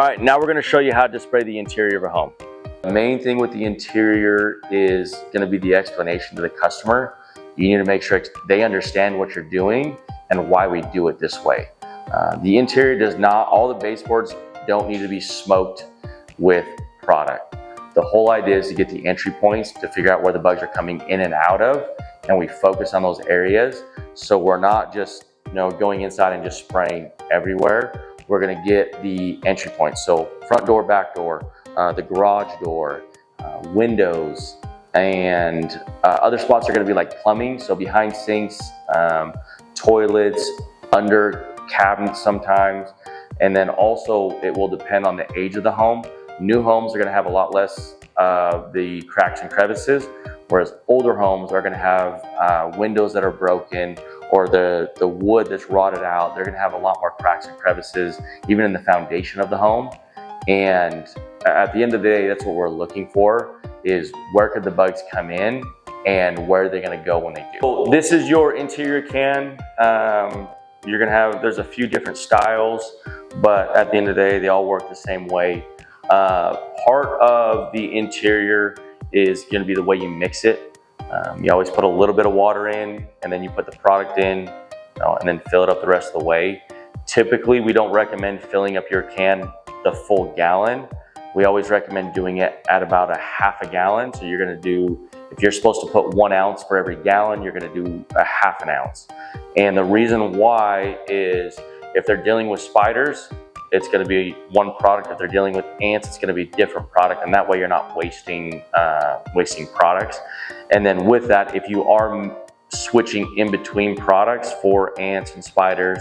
right, now we're going to show you how to spray the interior of a home. The main thing with the interior is going to be the explanation to the customer. You need to make sure they understand what you're doing and why we do it this way. The interior does not, all the baseboards don't need to be smoked with product. The whole idea is to get the entry points to figure out where the bugs are coming in and out of, and we focus on those areas. So we're not just going inside and just spraying everywhere. We're gonna get the entry points. So front door, back door, the garage door, windows, and other spots are gonna be like plumbing. So behind sinks, toilets, under cabinets sometimes. And then also it will depend on the age of the home. New homes are gonna have a lot less of the cracks and crevices, whereas older homes are gonna have windows that are broken, or the wood that's rotted out. They're gonna have a lot more cracks and crevices, even in the foundation of the home. And at the end of the day, that's what we're looking for, is where could the bugs come in and where are they gonna go when they do. So this is your interior can. You're gonna have, there's a few different styles, but at the end of the day, they all work the same way. Part of the interior is gonna be the way you mix it. You always put a little bit of water in, and then you put the product in, and then fill it up the rest of the way. Typically, we don't recommend filling up your can the full gallon. We always recommend doing it at about a half a gallon. So you're gonna do, if you're supposed to put 1 ounce for every gallon, you're gonna do a half an ounce. And the reason why is if they're dealing with spiders, it's gonna be one product. If they're dealing with ants, it's gonna be a different product. And that way you're not wasting products. And then with that, if you are switching in between products for ants and spiders,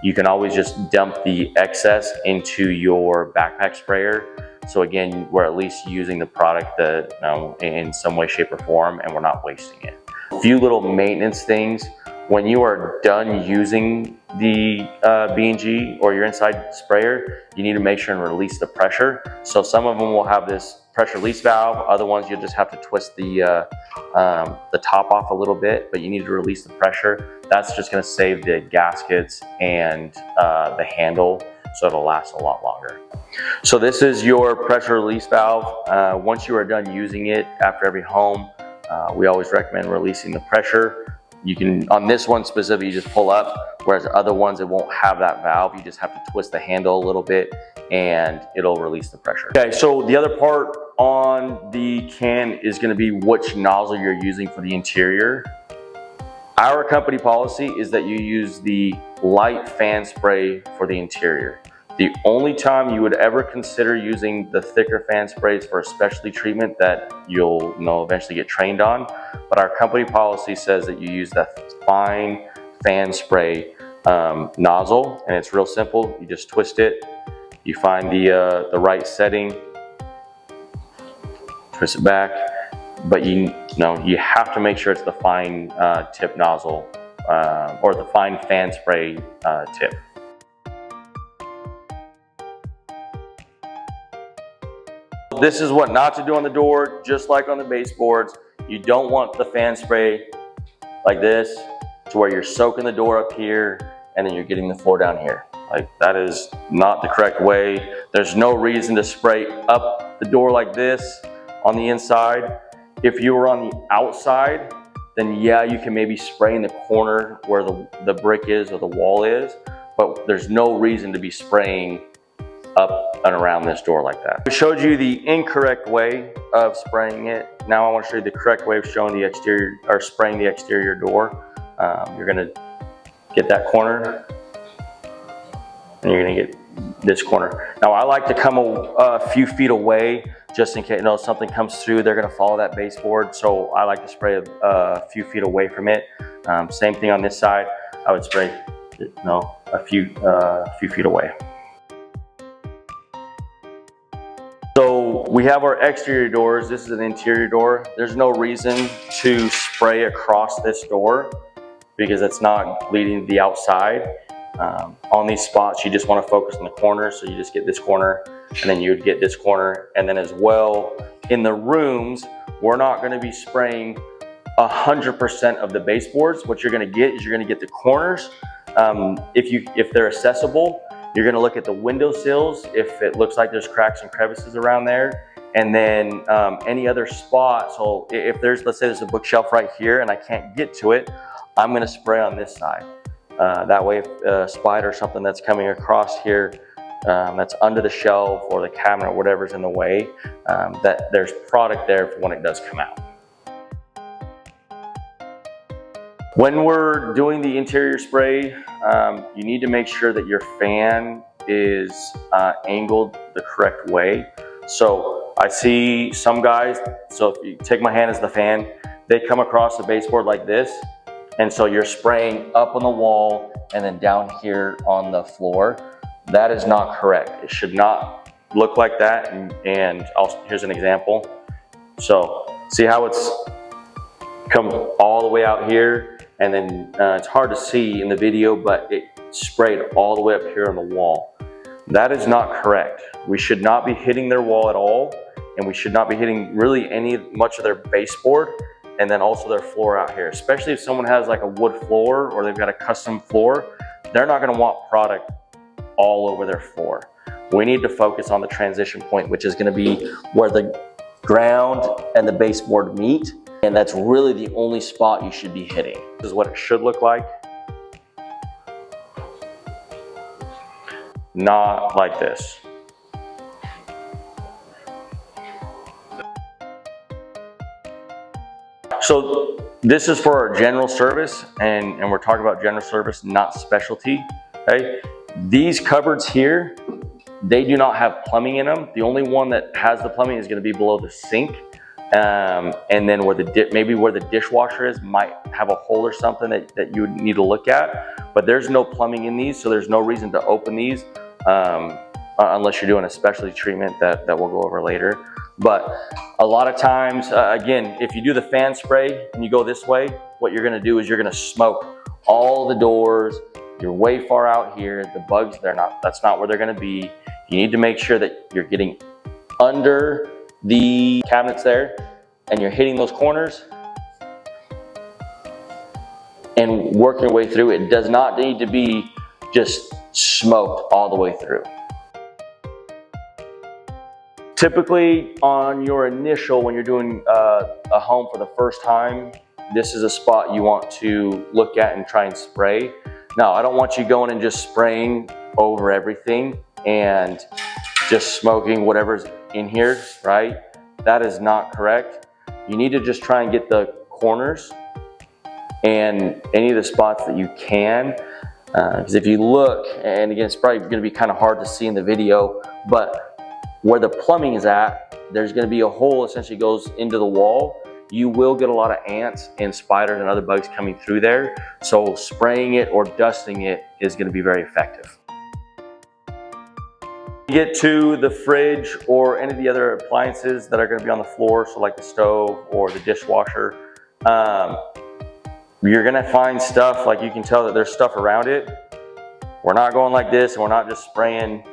you can always just dump the excess into your backpack sprayer. So again, we're at least using the product that, in some way, shape, or form, and we're not wasting it. A few little maintenance things. When you are done using the B&G or your inside sprayer, you need to make sure and release the pressure. So some of them will have this pressure release valve. Other ones, you'll just have to twist the top off a little bit, but you need to release the pressure. That's just gonna save the gaskets and the handle, so it'll last a lot longer. So this is your pressure release valve. Once you are done using it after every home, we always recommend releasing the pressure. You can, on this one specifically, you just pull up, whereas other ones, it won't have that valve. You just have to twist the handle a little bit and it'll release the pressure. Okay, so the other part on the can is gonna be which nozzle you're using for the interior. Our company policy is that you use the light fan spray for the interior. The only time you would ever consider using the thicker fan sprays for a specialty treatment that you'll eventually get trained on, but our company policy says that you use that fine fan spray nozzle, and it's real simple. You just twist it, you find the right setting, twist it back, but you have to make sure it's the fine tip nozzle or the fine fan spray tip. This is what not to do on the door, just like on the baseboards. You don't want the fan spray like this to where you're soaking the door up here and then you're getting the floor down here. Like, that is not the correct way. There's no reason to spray up the door like this on the inside. If you were on the outside, then yeah, you can maybe spray in the corner where the brick is or the wall is, but there's no reason to be spraying up and around this door like that. We showed you the incorrect way of spraying it. Now I want to show you the correct way of showing the exterior, or spraying the exterior door. You're gonna get that corner, and you're gonna get this corner. Now I like to come a few feet away, just in case something comes through, they're gonna follow that baseboard. So I like to spray a few feet away from it. Same thing on this side. I would spray a few feet away. So we have our exterior doors. This is an interior door. There's no reason to spray across this door because it's not leading to the outside. On these spots, you just want to focus on the corners. So you just get this corner, and then you would get this corner. And then as well, in the rooms, we're not going to be spraying 100% of the baseboards. What you're going to get is you're going to get the corners. If they're accessible, You're gonna look at the window sills if it looks like there's cracks and crevices around there. And then any other spot. So if there's, let's say there's a bookshelf right here and I can't get to it, I'm gonna spray on this side. That way if a spider or something that's coming across here that's under the shelf or the cabinet or whatever's in the way, that there's product there for when it does come out. When we're doing the interior spray, you need to make sure that your fan is angled the correct way. So I see some guys, so if you take my hand as the fan, they come across the baseboard like this. And so you're spraying up on the wall and then down here on the floor. That is not correct. It should not look like that. And here's an example. So see how it's come all the way out here, and then it's hard to see in the video, but it sprayed all the way up here on the wall. That is not correct. We should not be hitting their wall at all, and we should not be hitting really much of their baseboard, and then also their floor out here. Especially if someone has like a wood floor or they've got a custom floor, they're not gonna want product all over their floor. We need to focus on the transition point, which is gonna be where the ground and the baseboard meet, and that's really the only spot you should be hitting. This is what it should look like. Not like this. So this is for our general service, and we're talking about general service, not specialty, okay? These cupboards here, they do not have plumbing in them. The only one that has the plumbing is gonna be below the sink. And then where maybe where the dishwasher is might have a hole or something that you would need to look at, but there's no plumbing in these, so there's no reason to open these unless you're doing a specialty treatment that we'll go over later. But a lot of times, again, if you do the fan spray and you go this way, what you're gonna do is you're gonna smoke all the doors. You're way far out here. The bugs, that's not where they're gonna be. You need to make sure that you're getting under the cabinets there and you're hitting those corners and working your way through. It does not need to be just smoked all the way through. Typically on your initial, when you're doing a home for the first time, this is a spot you want to look at and try and spray. Now, I don't want you going and just spraying over everything and just smoking whatever's in here, right? That is not correct. You need to just try and get the corners and any of the spots that you can. Because if you look, and again, it's probably gonna be kind of hard to see in the video, but where the plumbing is at, there's gonna be a hole essentially goes into the wall. You will get a lot of ants and spiders and other bugs coming through there. So spraying it or dusting it is gonna be very effective. You get to the fridge or any of the other appliances that are gonna be on the floor, so like the stove or the dishwasher, you're gonna find stuff, like you can tell that there's stuff around it. We're not going like this, and we're not just spraying.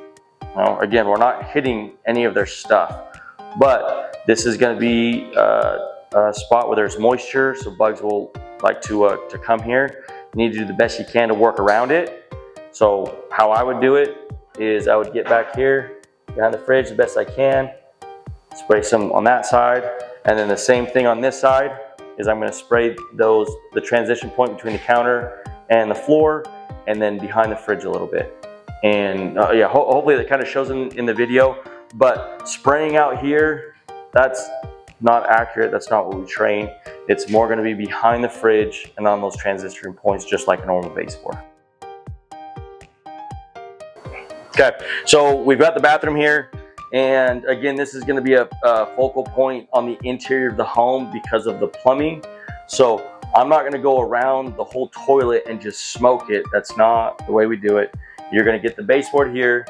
Well, again, we're not hitting any of their stuff, but this is gonna be a spot where there's moisture, so bugs will like to come here. You need to do the best you can to work around it. So how I would do it is I would get back here behind the fridge the best I can, spray some on that side, and then the same thing on this side is I'm gonna spray the transition point between the counter and the floor, and then behind the fridge a little bit. And yeah, hopefully that kind of shows in the video, but spraying out here, that's not accurate. That's not what we train. It's more gonna be behind the fridge and on those transition points, just like a normal baseboard. Okay, so we've got the bathroom here, and again, this is gonna be a focal point on the interior of the home because of the plumbing. So I'm not gonna go around the whole toilet and just smoke it. That's not the way we do it. You're gonna get the baseboard here,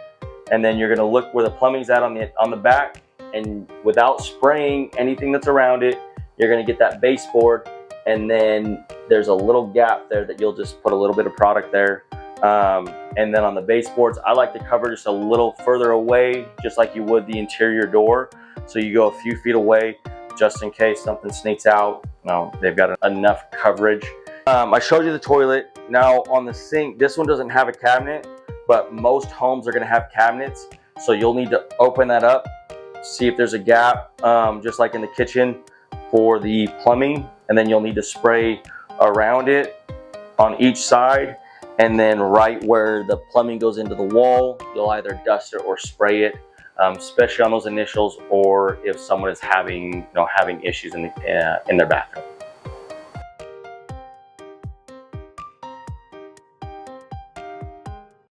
and then you're gonna look where the plumbing's at on the back, and without spraying anything that's around it, you're gonna get that baseboard, and then there's a little gap there that you'll just put a little bit of product there. And then on the baseboards, I like to cover just a little further away, just like you would the interior door. So you go a few feet away, just in case something sneaks out. No, they've got enough coverage. I showed you the toilet. Now on the sink, this one doesn't have a cabinet, but most homes are gonna have cabinets. So you'll need to open that up, see if there's a gap, just like in the kitchen for the plumbing, and then you'll need to spray around it on each side, and then right where the plumbing goes into the wall, you'll either dust it or spray it, especially on those initials, or if someone is having issues in their bathroom.